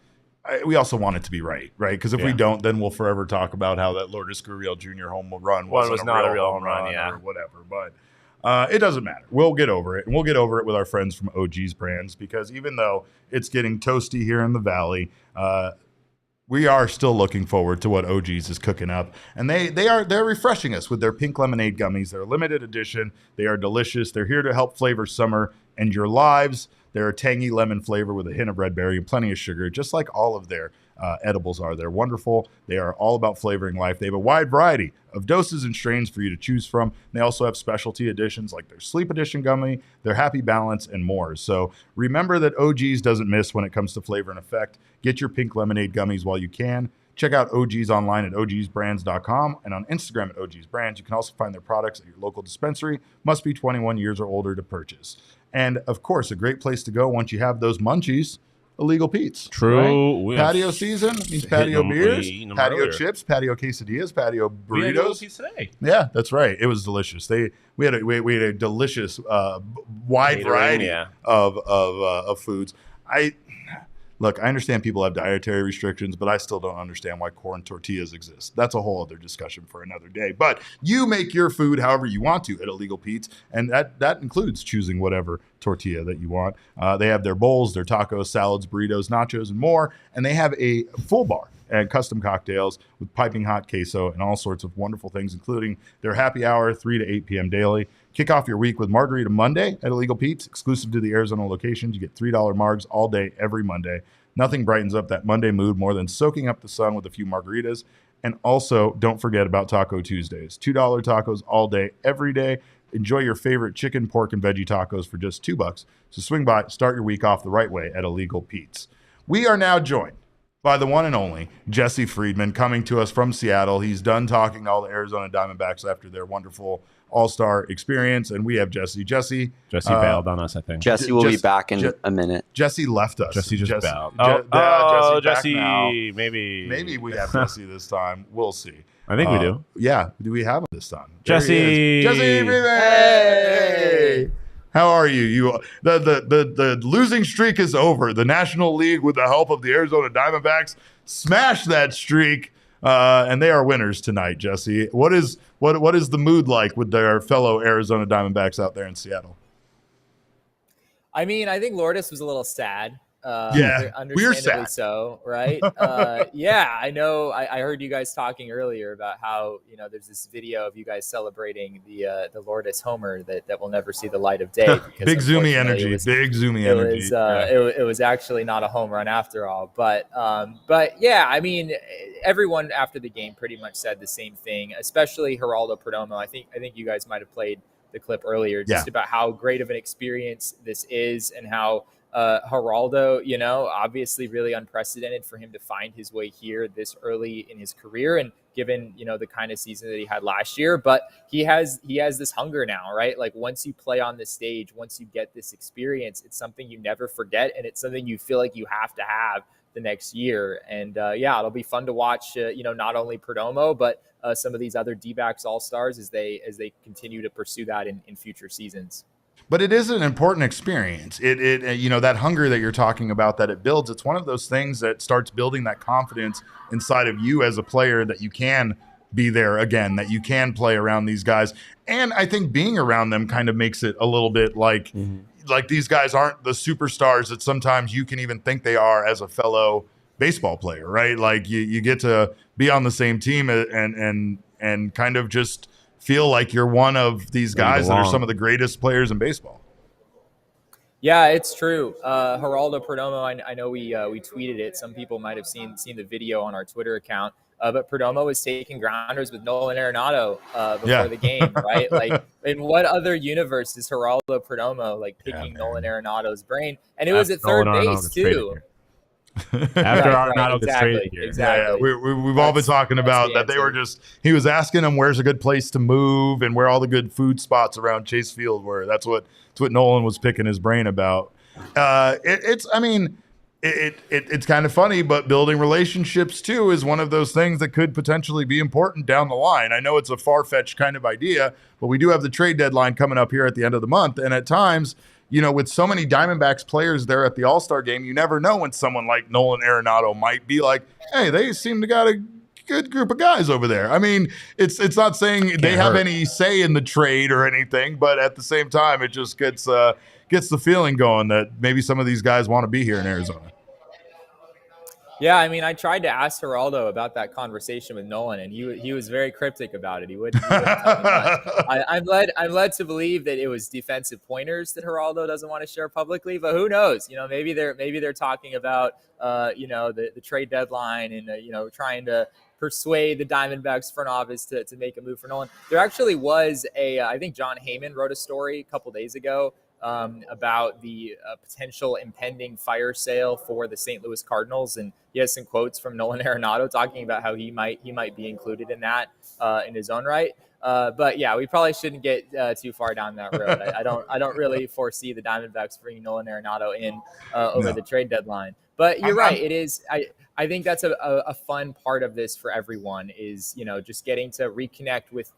we also want it to be right? Because if we don't, then we'll forever talk about how that Lourdes Gurriel Jr. home run was not a real home run, or whatever. But it doesn't matter. We'll get over it, and we'll get over it with our friends from OG's Brands, because even though it's getting toasty here in the Valley, we are still looking forward to what OG's is cooking up, and they're refreshing us with their pink lemonade gummies. They're a limited edition. They are delicious. They're here to help flavor summer and your lives. They're a tangy lemon flavor with a hint of red berry and plenty of sugar, just like all of their edibles are. They're wonderful. They are all about flavoring life. They have a wide variety of doses and strains for you to choose from. They also have specialty editions like their Sleep Edition gummy, their Happy Balance, and more. So remember that OG's doesn't miss when it comes to flavor and effect. Get your pink lemonade gummies while you can. Check out OG's online at ogsbrands.com and on Instagram at OG's Brands. You can also find their products at your local dispensary. Must be 21 years or older to purchase. And, of course, a great place to go once you have those munchies, Illegal Pete's. True. Right? Patio season means patio beers, patio chips, patio quesadillas, patio burritos. We had Illegal Pete's today. Yeah, that's right. It was delicious. We had a delicious wide variety of foods. Look, I understand people have dietary restrictions, but I still don't understand why corn tortillas exist. That's a whole other discussion for another day. But you make your food however you want to at Illegal Pete's, and that includes choosing whatever tortilla that you want. They have their bowls, their tacos, salads, burritos, nachos, and more. And they have a full bar and custom cocktails with piping hot queso and all sorts of wonderful things, including their happy hour, 3 to 8 p.m. daily. Kick off your week with Margarita Monday at Illegal Pete's. Exclusive to the Arizona locations, you get $3 margs all day, every Monday. Nothing brightens up that Monday mood more than soaking up the sun with a few margaritas. And also, don't forget about Taco Tuesdays. $2 tacos all day, every day. Enjoy your favorite chicken, pork, and veggie tacos for just $2. So swing by, start your week off the right way at Illegal Pete's. We are now joined by the one and only Jesse Friedman, coming to us from Seattle. He's done talking to all the Arizona Diamondbacks after their wonderful All-Star experience, and we have Jesse. Jesse bailed on us, I think. Jesse will be back in a minute. Jesse left us. Jesse just bailed. Jesse, maybe we have Jesse this time. We'll see. I think we do. Yeah, do we have him this time? Jesse Friedman! Hey! How are you? The losing streak is over. The National League, with the help of the Arizona Diamondbacks, smashed that streak, and they are winners tonight. Jesse, what is the mood like with their fellow Arizona Diamondbacks out there in Seattle? I mean, I think Lourdes was a little sad. We're sad. So, right? Yeah, I know. I heard you guys talking earlier about how, there's this video of you guys celebrating the Lourdes homer that will never see the light of day. Big zoomy energy. It was actually not a home run after all. But yeah, I mean, everyone after the game pretty much said the same thing, especially Geraldo Perdomo. I think you guys might have played the clip earlier just about how great of an experience this is and how Geraldo, obviously really unprecedented for him to find his way here this early in his career, and given, the kind of season that he had last year. But he has this hunger now, right? Like once you play on this stage, once you get this experience, it's something you never forget, and it's something you feel like you have to have the next year. And it'll be fun to watch, not only Perdomo, but some of these other D-backs all-stars as they continue to pursue that in future seasons. But it is an important experience. It that hunger that you're talking about that it builds, it's one of those things that starts building that confidence inside of you as a player that you can be there again, that you can play around these guys. And I think being around them kind of makes it a little bit like like these guys aren't the superstars that sometimes you can even think they are as a fellow baseball player, right? Like you get to be on the same team and kind of just feel like you're one of these guys that are some of the greatest players in baseball. Yeah, it's true. Geraldo Perdomo, I know we tweeted it. Some people might have seen the video on our Twitter account. But Perdomo was taking grounders with Nolan Arenado before the game, right? Like, in what other universe is Geraldo Perdomo like picking Nolan Arenado's brain? And it was at third base too. After Arenado gets traded here. Exactly. Yeah, we've all been talking about that. They were he was asking him where's a good place to move and where all the good food spots around Chase Field were. That's what Nolan was picking his brain about. It's kind of funny, but building relationships too is one of those things that could potentially be important down the line. I know it's a far-fetched kind of idea, but we do have the trade deadline coming up here at the end of the month. And at times, with so many Diamondbacks players there at the All-Star game, you never know when someone like Nolan Arenado might be like, hey, they seem to got a good group of guys over there. I mean, it's not saying they have any say in the trade or anything, but at the same time, it just gets the feeling going that maybe some of these guys want to be here in Arizona. Yeah, I mean, I tried to ask Geraldo about that conversation with Nolan, and he was very cryptic about it. He wouldn't tell me much. I'm led to believe that it was defensive pointers that Geraldo doesn't want to share publicly, but who knows? Maybe they're talking about the trade deadline and trying to persuade the Diamondbacks front office to make a move for Nolan. There actually was I think John Heyman wrote a story a couple days ago about the potential impending fire sale for the St. Louis Cardinals, and he has some quotes from Nolan Arenado talking about how he might be included in that in his own right. But yeah, we probably shouldn't get too far down that road. I don't really foresee the Diamondbacks bringing Nolan Arenado in over the trade deadline. But you're right. It is. I think that's a fun part of this for everyone is, just getting to reconnect with,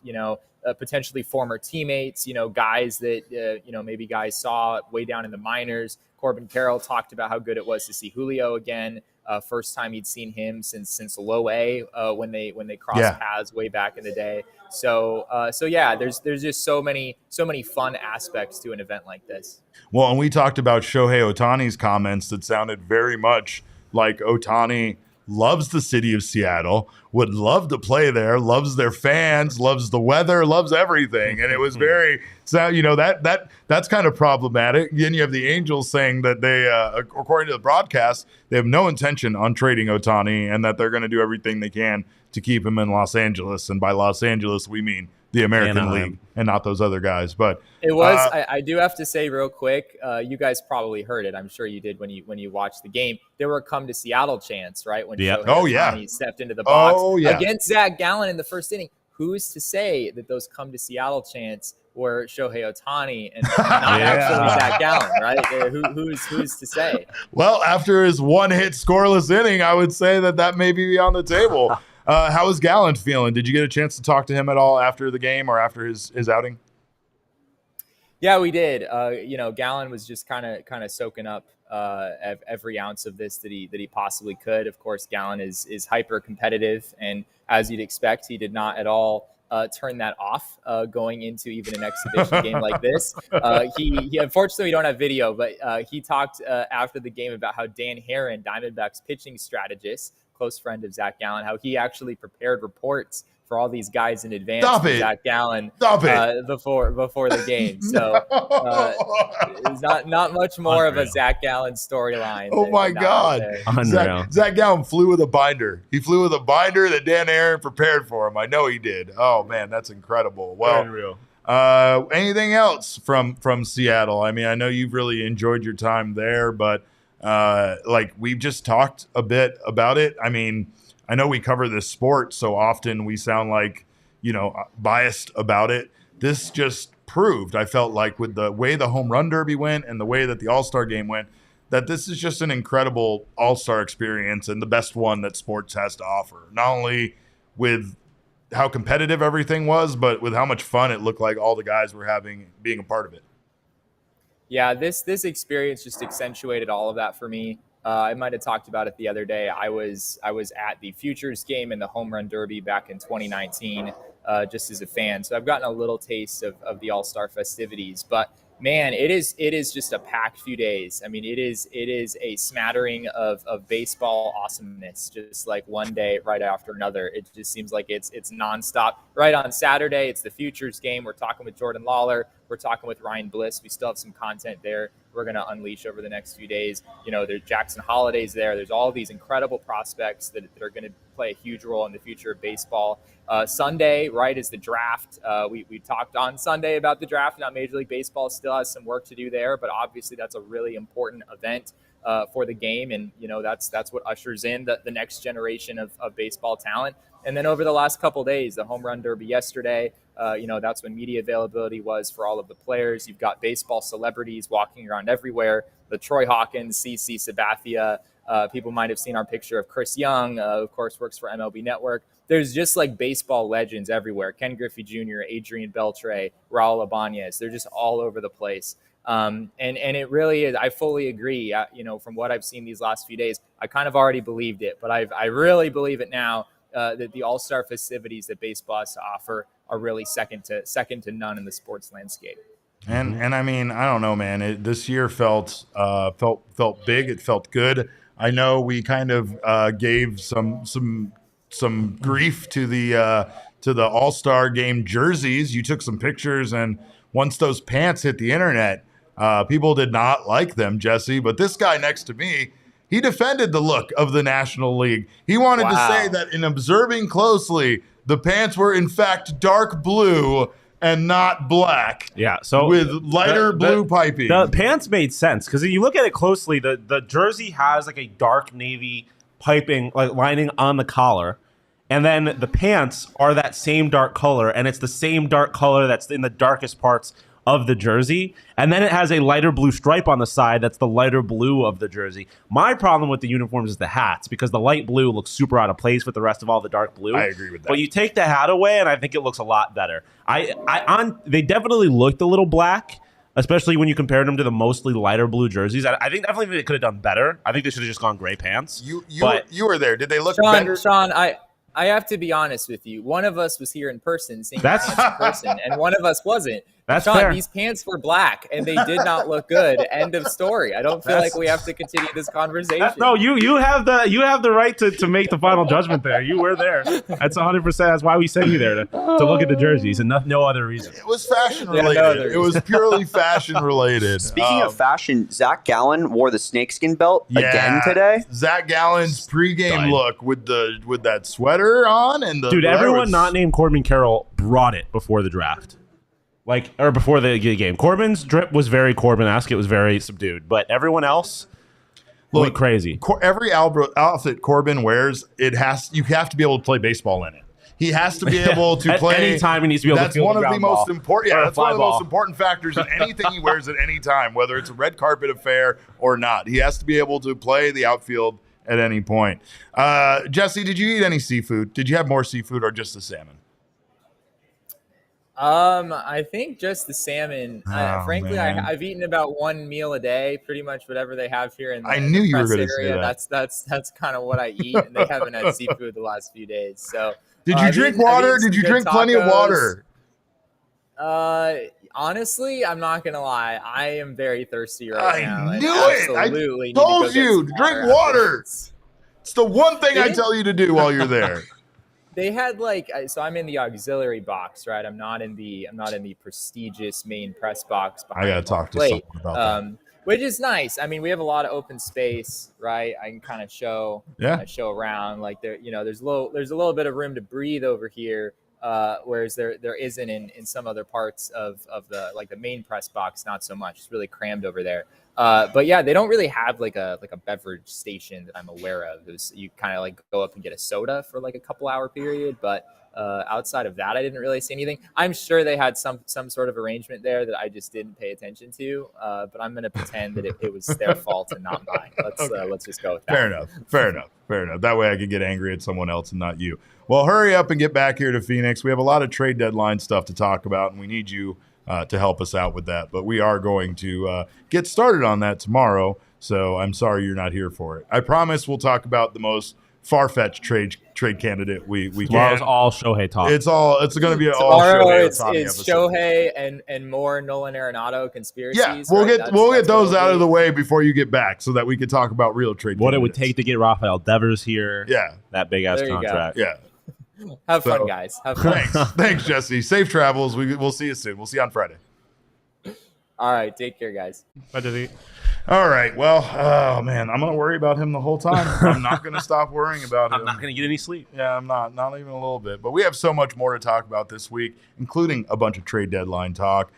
potentially former teammates, guys that, maybe guys saw way down in the minors. Corbin Carroll talked about how good it was to see Julio again. First time he'd seen him since low A when they crossed paths way back in the day. So yeah, there's just so many fun aspects to an event like this. Well, and we talked about Shohei Ohtani's comments that sounded very much like Ohtani loves the city of Seattle, would love to play there, loves their fans, loves the weather, loves everything. And it was very, that's kind of problematic. Then you have the Angels saying that they, according to the broadcast, they have no intention on trading Ohtani and that they're going to do everything they can to keep him in Los Angeles. And by Los Angeles, we mean the American League and not those other guys. But it was, I do have to say real quick, you guys probably heard it. I'm sure you did when you watched the game. There were come to Seattle chants, right? When Shohei Ohtani stepped into the box against Zac Gallen in the first inning. Who's to say that those come to Seattle chants were Shohei Ohtani and not actually Zac Gallen, right? Who's to say? Well, after his one-hit scoreless inning, I would say that may be on the table. How is Gallen feeling? Did you get a chance to talk to him at all after the game or after his outing? Yeah, we did. Gallen was just kind of soaking up every ounce of this that he possibly could. Of course, Gallen is hyper competitive, and as you'd expect, he did not at all turn that off going into even an exhibition game like this. He unfortunately we don't have video, but he talked after the game about how Dan Herron, Diamondbacks pitching strategist, close friend of Zac Gallen, how he actually prepared reports for all these guys in advance for Zac Gallen before the game. So it's not much more of a Zac Gallen storyline. Oh my God. Zac Gallen flew with a binder. He flew with a binder that Dan Aaron prepared for him. I know he did. Oh man, that's incredible. Well, anything else from Seattle? I mean, I know you've really enjoyed your time there, but we've just talked a bit about it. I mean, I know we cover this sport so often we sound like, biased about it. This just proved, I felt like, with the way the home run derby went and the way that the All-Star game went, that this is just an incredible All-Star experience and the best one that sports has to offer. Not only with how competitive everything was, but with how much fun it looked like all the guys were having being a part of it. Yeah, this experience just accentuated all of that for me. I might have talked about it the other day. I was at the Futures game and the Home Run Derby back in 2019, just as a fan. So I've gotten a little taste of the All-Star festivities. But Man, it is just a packed few days. I mean, it is a smattering of baseball awesomeness, just like one day right after another. It just seems like it's nonstop. Right on Saturday, it's the Futures game. We're talking with Jordan Lawler. We're talking with Ryan Bliss. We still have some content there we're going to unleash over the next few days. There's Jackson Holiday's there. There's all these incredible prospects that are going to play a huge role in the future of baseball. Sunday, right, is the draft. We talked on Sunday about the draft. Now, Major League Baseball still has some work to do there, but obviously that's a really important event for the game, and that's what ushers in the next generation of baseball talent. And then over the last couple of days, the Home Run Derby yesterday, that's when media availability was for all of the players. You've got baseball celebrities walking around everywhere. The Troy Hawkins, CC Sabathia. People might have seen our picture of Chris Young, of course, works for MLB Network. There's just like baseball legends everywhere. Ken Griffey Jr., Adrian Beltre, Raul Ibanez. They're just all over the place. And it really is. I fully agree. From what I've seen these last few days, I kind of already believed it, but I really believe it now. That the all-star festivities that baseball has to offer are really second to none in the sports landscape. And I mean, I don't know, man. This year felt big. It felt good. I know we kind of gave some grief to the All-Star Game jerseys. You took some pictures, and once those pants hit the internet, people did not like them, Jesse. But this guy next to me, he defended the look of the National League. He wanted to say that in observing closely, the pants were in fact dark blue and not black. Yeah, so with lighter blue piping. The pants made sense because if you look at it closely, the jersey has like a dark navy piping like lining on the collar, and then the pants are that same dark color, and it's the same dark color that's in the darkest parts of the jersey, and then it has a lighter blue stripe on the side that's the lighter blue of the jersey. My problem with the uniforms is the hats, because the light blue looks super out of place with the rest of all the dark blue. I agree with that. But you take the hat away, and I think it looks a lot better. They definitely looked a little black, especially when you compared them to the mostly lighter blue jerseys. I think definitely they could have done better. I think they should have just gone gray pants. You were there. Did they look Shawn, better? Shawn, I have to be honest with you. One of us was here in person, seeing the pants in person, and one of us wasn't. That's Shawn, fair. These pants were black, and they did not look good. End of story. I don't feel like we have to continue this conversation. No, you have the right to make the final judgment there. You were there. That's 100%. That's why we sent you there to look at the jerseys, and no other reason. It was fashion related. It was purely fashion related. Speaking of fashion, Zac Gallen wore the snakeskin belt again today. Zac Gallen's pregame look with that sweater on and the everyone not named Corbin Carroll brought it before the draft. Or before the game. Corbin's drip was very Corbin-esque. It was very subdued. But everyone else went crazy. Every outfit Corbin wears, you have to be able to play baseball in it. He has to be able to play. At any time, he needs to be able to field the ground ball. That's one of the most important factors in anything he wears at any time, whether it's a red carpet affair or not. He has to be able to play the outfield at any point. Jesse, did you eat any seafood? Did you have more seafood or just the salmon? I think just the salmon. Frankly, I've eaten about one meal a day, pretty much whatever they have here in the I knew you were going to say that. That's kind of what I eat, and they haven't had seafood the last few days. So, did you drink water? Did you drink plenty of water? Honestly, I'm not gonna lie. I am very thirsty right now. I knew it. I told you to drink water. It's the one thing I tell you to do while you're there. They had so I'm in the auxiliary box, right? I'm not in the prestigious main press box. I gotta talk to someone about that. Which is nice. I mean, we have a lot of open space, right? I can kind of show around. There's a little bit of room to breathe over here, whereas there isn't in some other parts of the main press box. Not so much. It's really crammed over there. But yeah, they don't really have like a beverage station that I'm aware of. You kind of go up and get a soda for a couple hour period. But outside of that, I didn't really see anything. I'm sure they had some sort of arrangement there that I just didn't pay attention to. But I'm going to pretend that it was their fault and not mine. Let's just go with that. Fair enough. That way I could get angry at someone else and not you. Well, hurry up and get back here to Phoenix. We have a lot of trade deadline stuff to talk about, and we need you to help us out with that. But we are going to get started on that tomorrow, so I'm sorry you're not here for it. I promise we'll talk about the most far-fetched trade candidate we Tomorrow's can. all Shohei talk. It's going to be all Tomorrow Shohei it's Shohei and more Nolan Arenado conspiracies. Yeah, we'll right? get those out of the way before you get back, so that we can talk about real trade. What it would take to get Rafael Devers here. Yeah, that big ass contract. Yeah. Have fun, guys. Have fun. Thanks, Jesse. Safe travels. We'll see you soon. We'll see you on Friday. All right, take care, guys. Bye, Jesse. All right. Well, oh man, I'm gonna worry about him the whole time. I'm not gonna stop worrying about him. I'm not gonna get any sleep. Yeah, I'm not even a little bit. But we have so much more to talk about this week, including a bunch of trade deadline talk.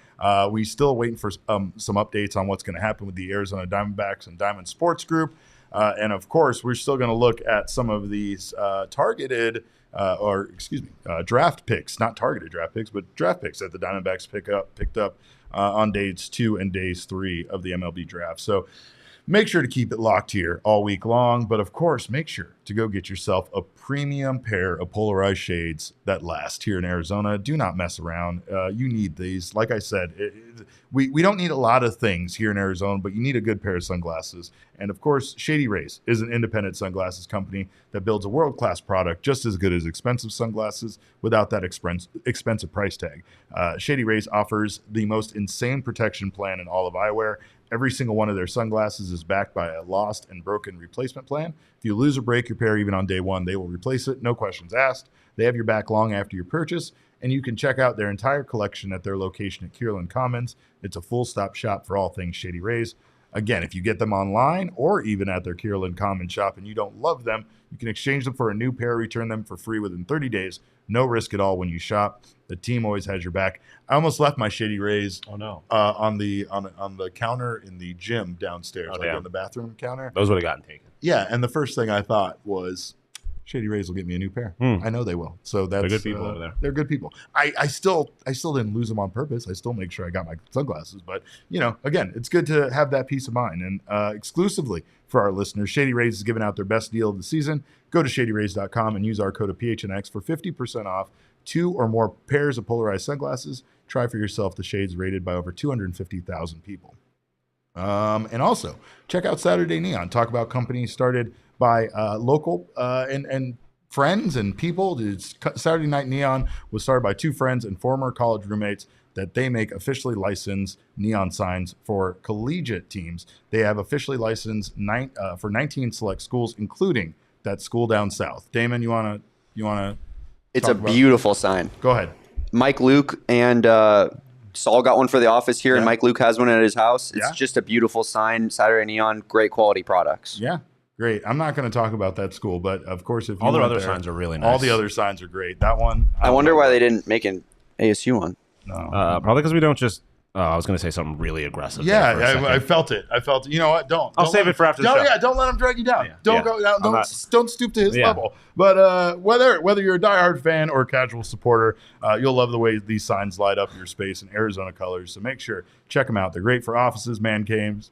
We still waiting for some updates on what's going to happen with the Arizona Diamondbacks and Diamond Sports Group, and of course, we're still going to look at some of these targeted. Draft picks, not targeted draft picks, but draft picks that the Diamondbacks picked up on days 2 and days 3 of the MLB draft. So make sure to keep it locked here all week long. But of course, make sure to go get yourself a premium pair of polarized shades that last here in Arizona. Do not mess around. You need these. Like I said, we don't need a lot of things here in Arizona, but you need a good pair of sunglasses. And of course, Shady Rays is an independent sunglasses company that builds a world-class product just as good as expensive sunglasses without that expensive price tag. Shady Rays offers the most insane protection plan in all of eyewear. Every single one of their sunglasses is backed by a lost and broken replacement plan. If you lose or break your pair even on day 1, they will replace it, no questions asked. They have your back long after your purchase, and you can check out their entire collection at their location at Kierland Commons. It's a full-stop shop for all things Shady Rays. Again, if you get them online or even at their Kierland Commons shop and you don't love them, you can exchange them for a new pair, return them for free within 30 days. No risk at all when you shop. The team always has your back. I almost left my Shady Rays on the counter in the gym downstairs, on the bathroom counter. Those would have gotten taken. Yeah, and the first thing I thought was, Shady Rays will get me a new pair. I know they will. So that's they're good people over there. They're good people. I still didn't lose them on purpose. I still make sure I got my sunglasses. But again, it's good to have that peace of mind. And exclusively for our listeners, Shady Rays is giving out their best deal of the season. Go to shadyrays.com and use our code of PHNX for 50% off 2 or more pairs of polarized sunglasses. Try for yourself the shades rated by over 250,000 people. And also check out Saturday Neon. Talk about companies started by local and friends and people. Saturday Night Neon was started by 2 friends and former college roommates that they make officially licensed neon signs for collegiate teams. They have officially licensed for 19 select schools, including that school down south. Damon, you wanna? It's a beautiful sign. Go ahead. Mike Luke and Saul got one for the office here, and Mike Luke has one at his house. It's just a beautiful sign. Saturday Neon, great quality products. Yeah. Great. I'm not going to talk about that school, but of course, if all their other signs are really nice. All the other signs are great. That one. I wonder why they didn't make an ASU one. No. Probably because we don't just. I was going to say something really aggressive. Yeah, I felt it. You know what? I'll save it for after the show. Yeah, don't let him drag you down. Don't go down. Don't stoop to his level. But whether you're a diehard fan or a casual supporter, you'll love the way these signs light up your space in Arizona colors. So make sure check them out. They're great for offices, man caves,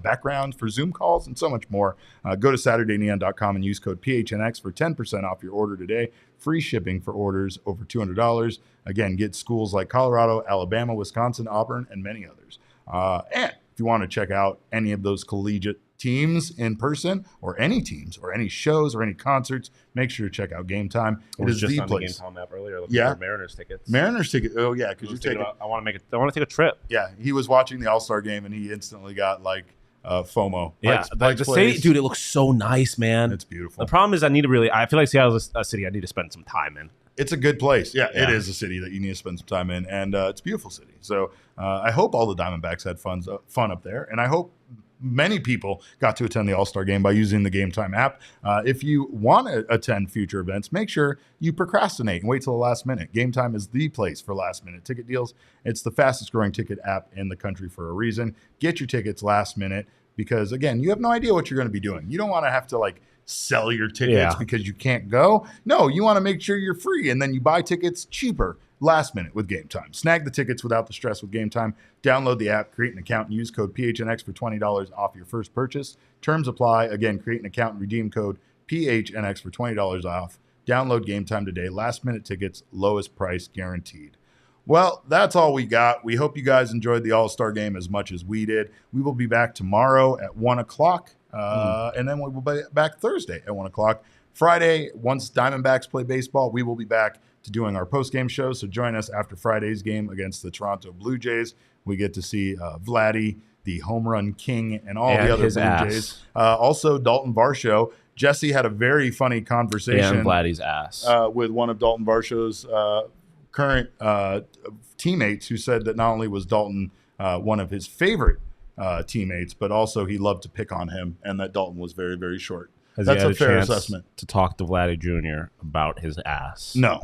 backgrounds for Zoom calls, and so much more. Go to SaturdayNeon.com and use code PHNX for 10% off your order today. Free shipping for orders over $200. Again, get schools like Colorado, Alabama, Wisconsin, Auburn, and many others. And if you want to check out any of those collegiate teams in person, or any teams, or any shows, or any concerts, make sure to check out Game Time. It is the place. The Game Time app earlier looking for Mariners tickets. Mariners tickets. Oh yeah, because you're taking. I want to take a trip. Yeah, he was watching the All-Star game and he instantly got FOMO. Yeah, the city, dude, it looks so nice, man. It's beautiful. The problem is I feel like Seattle is a city I need to spend some time in. It's a good place. Yeah, it is a city that you need to spend some time in, and it's a beautiful city. So I hope all the Diamondbacks had fun up there, and I hope many people got to attend the All-Star game by using the Game Time app. If you want to attend future events, make sure you procrastinate and wait till the last minute. Game Time is the place for last-minute ticket deals. It's the fastest-growing ticket app in the country for a reason. Get your tickets last minute because, again, you have no idea what you're going to be doing. You don't want to have to, sell your tickets because you can't go. No, you want to make sure you're free, and then you buy tickets cheaper last minute with Game Time. Snag the tickets without the stress with Game Time. Download the app, create an account, and use code PHNX for $20 off your first purchase. Terms apply. Again, create an account and redeem code PHNX for $20 off. Download Game Time today. Last minute tickets, lowest price guaranteed. Well, that's all we got. We hope you guys enjoyed the All-Star game as much as we did. We will be back tomorrow at 1 o'clock. And then we'll be back Thursday at 1 o'clock. Friday, once Diamondbacks play baseball, we will be back to doing our post-game show. So join us after Friday's game against the Toronto Blue Jays. We get to see Vladdy, the home run king, and all the other Blue Jays. Also, Dalton Varsho. Jesse had a very funny conversation Vladdy's ass. With one of Dalton Varsho's current teammates, who said that not only was Dalton one of his favorite teammates, but also he loved to pick on him, and that Dalton was very, very short. That's a fair assessment. To talk to Vladdy Jr. about his ass. No.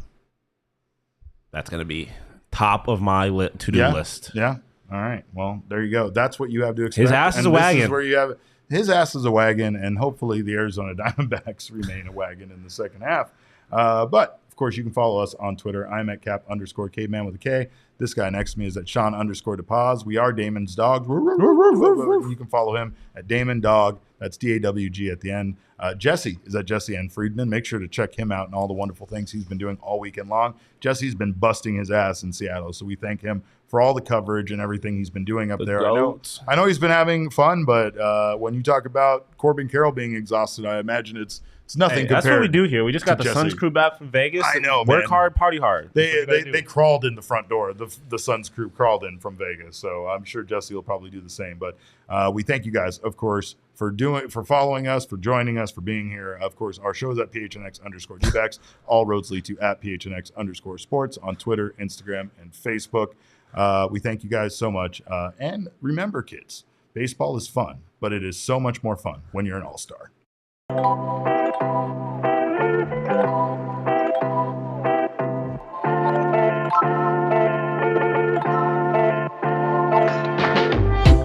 That's going to be top of my to-do list. Yeah. All right. Well, there you go. That's what you have to expect. His ass is a wagon. This is where you have his ass is a wagon, and hopefully the Arizona Diamondbacks remain a wagon in the second half. But of course, you can follow us on Twitter. I'm at Cap_Caveman with a K. This guy next to me is at Shawn_DePaz. We are Damon's Dogs. You can follow him at Damon Dog. That's DAWG at the end. Jesse is at Jesse and Friedman. Make sure to check him out and all the wonderful things he's been doing all weekend long. Jesse's been busting his ass in Seattle, so we thank him for all the coverage and everything he's been doing up there. I know he's been having fun, but when you talk about Corbin Carroll being exhausted, I imagine it's nothing compared. That's what we do here. We just got the Jesse. Suns crew back from Vegas. I know, Work hard, party hard. They crawled in the front door. The Suns crew crawled in from Vegas, so I'm sure Jesse will probably do the same. But we thank you guys, of course, for following us, for joining us, for being here. Of course, our show is at PHNX_DBacks. All roads lead to at PHNX_sports on Twitter, Instagram, and Facebook. We thank you guys so much. And remember, kids, baseball is fun, but it is so much more fun when you're an all-star.